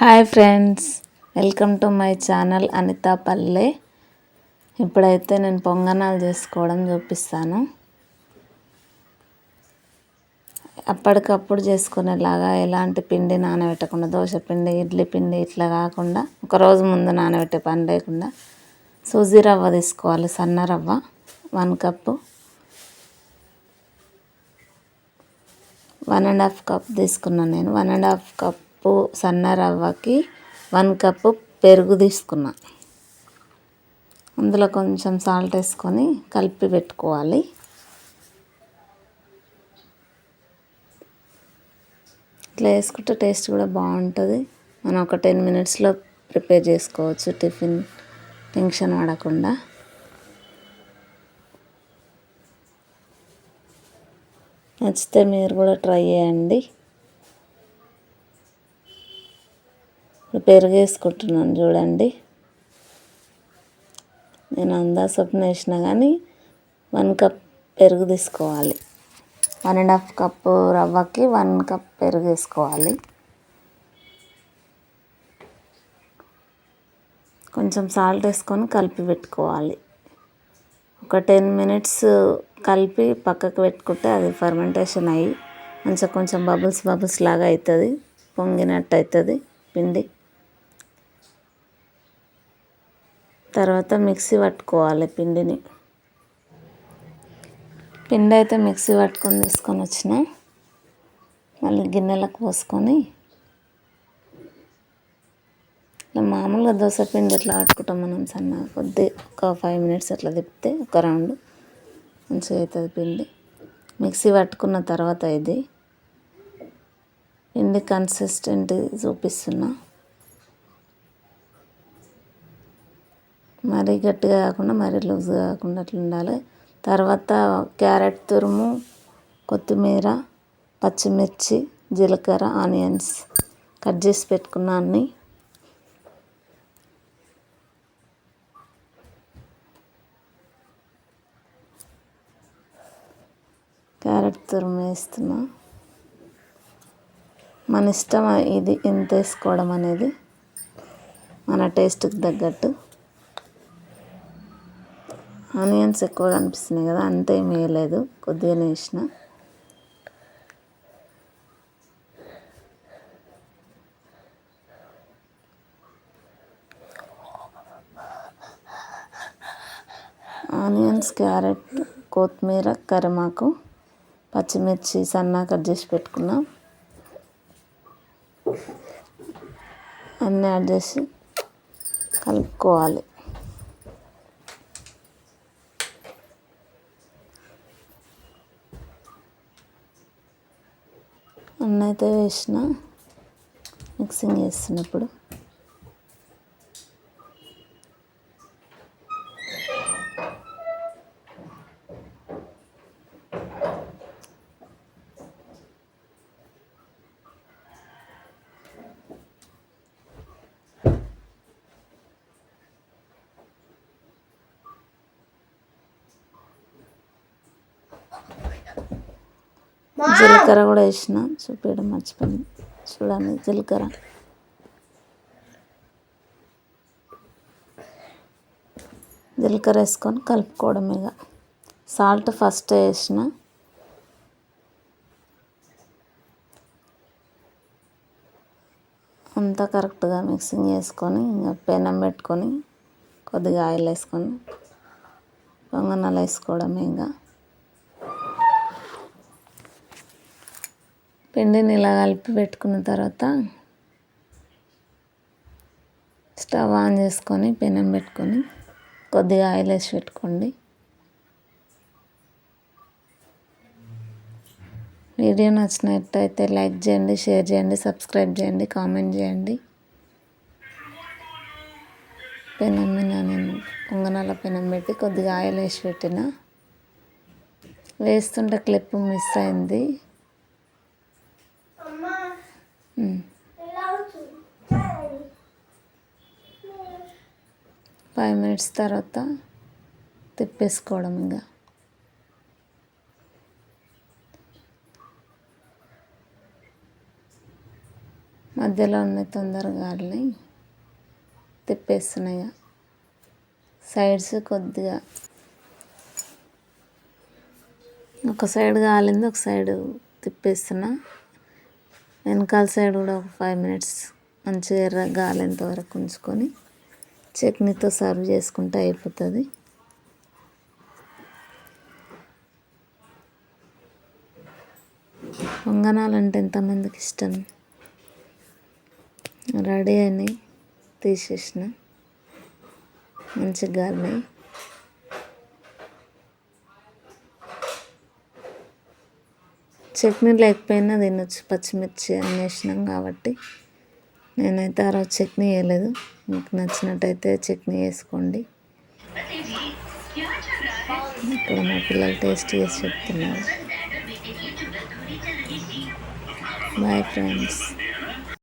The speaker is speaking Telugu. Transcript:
Hi friends, welcome to my channel Anitha Palle. ఇప్పుడైతే నేను పొంగనాలు చేసుకోవడం చూపిస్తాను. అప్పటికప్పుడు చేసుకునేలాగా ఎలాంటి పిండి నానబెట్టకుండా, దోశ పిండి, ఇడ్లీ పిండి ఇట్లా కాకుండా ఒకరోజు ముందు నానబెట్టే పని లేకుండా సూజీ రవ్వ తీసుకోవాలి. సన్న రవ్వ 1 కప్పు, 1.5 కప్ తీసుకున్నాను నేను. 1.5 కప్పు సన్న రవ్వకి 1 కప్పు పెరుగు తీసుకున్నా. అందులో కొంచెం సాల్ట్ వేసుకొని కలిపి పెట్టుకోవాలి. ఇట్లా వేసుకుంటే టేస్ట్ కూడా బాగుంటుంది. మనం ఒక 10 మినిట్స్లో ప్రిపేర్ చేసుకోవచ్చు, టిఫిన్ టెన్షన్ పడకుండా. నచ్చితే మీరు కూడా ట్రై చేయండి. పెరుగు వేసుకుంటున్నాను చూడండి. నేను అందాసొప్పున వేసినా కానీ 1 కప్ పెరుగు తీసుకోవాలి. 1.5 కప్పు రవ్వకి 1 కప్ పెరుగు వేసుకోవాలి. కొంచెం సాల్ట్ వేసుకొని కలిపి పెట్టుకోవాలి. ఒక 10 మినిట్స్ కలిపి పక్కకు పెట్టుకుంటే అది ఫర్మెంటేషన్ అయ్యి కొంచెం బబుల్స్ లాగా అవుతుంది, పొంగినట్టు అవుతుంది పిండి. తర్వాత మిక్సీ పట్టుకోవాలి పిండిని. పిండి అయితే మిక్సీ పట్టుకొని తీసుకొని వచ్చిన మళ్ళీ గిన్నెలకు పోసుకొని మామూలుగా దోశ పిండి ఎట్లా పట్టుకుంటాం మనం సన్నగా ఒక 5 మినిట్స్ అట్లా తిప్పితే ఒక రౌండ్ మంచిగా అవుతుంది పిండి. మిక్సీ పట్టుకున్న తర్వాత ఇది పిండి కన్సిస్టెంట్ చూపిస్తున్నా. మరీ గట్టిగా కాకుండా మరీ లూజ్గా కాకుండా అట్లా ఉండాలి. తర్వాత క్యారెట్ తురుము, కొత్తిమీర, పచ్చిమిర్చి, జీలకర్ర, ఆనియన్స్ కట్ చేసి పెట్టుకున్నా అన్ని. క్యారెట్ తురుము వేస్తున్నా. మన ఇష్టం ఇది ఎంత వేసుకోవడం అనేది, మన టేస్ట్కి తగ్గట్టు. ఆనియన్స్ ఎక్కువగా అనిపిస్తున్నాయి కదా, అంతే ఏం వేయలేదు, కొద్దిగానే వేసిన. ఆనియన్స్, క్యారెట్, కొత్తిమీర, కరివేపాకు, పచ్చిమిర్చి సన్నగా కట్ చేసి పెట్టుకున్నా అన్నీ యాడ్ చేసి కలుపుకోవాలి. అన్నీ అయితే వేసిన, మిక్సింగ్ చేస్తున్నప్పుడు జీలకర్ర కూడా వేసిన, చూపించడం మర్చిపోయింది. చూడండి, జీలకర్ర వేసుకొని కలుపుకోవడం. ఇక సాల్ట్ ఫస్ట్ వేసిన, అంతా కరెక్ట్గా మిక్సింగ్ చేసుకొని ఇంకా పెనం పెట్టుకొని కొద్దిగా ఆయిల్ వేసుకొని పొంగనాలు వేసుకోవడమే. ఇంకా పిండిని ఇలా కలిపి పెట్టుకున్న తర్వాత స్టవ్ ఆన్ చేసుకొని పెనం పెట్టుకొని కొద్దిగా ఆయిల్ వేసి పెట్టుకోండి. వీడియో నచ్చినట్టయితే లైక్ చేయండి, షేర్ చేయండి, సబ్స్క్రైబ్ చేయండి, కామెంట్ చేయండి. పెనం మీద నేను పొంగనాల పెనం పెట్టి కొద్దిగా ఆయిల్ వేసి పెట్టిన. వేస్తుంటే క్లిప్ మిస్ అయింది. 5 మినిట్స్ తర్వాత తిప్పేసుకోవడం. ఇంకా మధ్యలో ఉన్నాయి తొందరగా గాలి తిప్పేస్తున్నాయి. సైడ్స్ కొద్దిగా ఒక సైడ్ కాలింది, ఒక సైడ్ తిప్పేస్తున్నా. వెనకాల సైడ్ కూడా ఒక 5 మినిట్స్ మంచిగా ఎర్రగా గాలేంత వరకు ఉంచుకొని చట్నీతో సర్వ్ చేసుకుంటే అయిపోతుంది. పొంగనాలు అంటే ఎంతమందికి ఇష్టం. రెడీ అయినాయి, తీసేసిన, మంచిగా గారినాయి. చట్నీ లేకపోయినా తినొచ్చు, పచ్చిమిర్చి అన్నీ వేసినాం కాబట్టి. నేనైతే ఆ రోజు చట్నీ వేయలేదు. మీకు నచ్చినట్టయితే చట్నీ వేసుకోండి. ఇక్కడ మా పిల్లలు టేస్ట్ చేసి చెప్తున్నారు. Bye friends.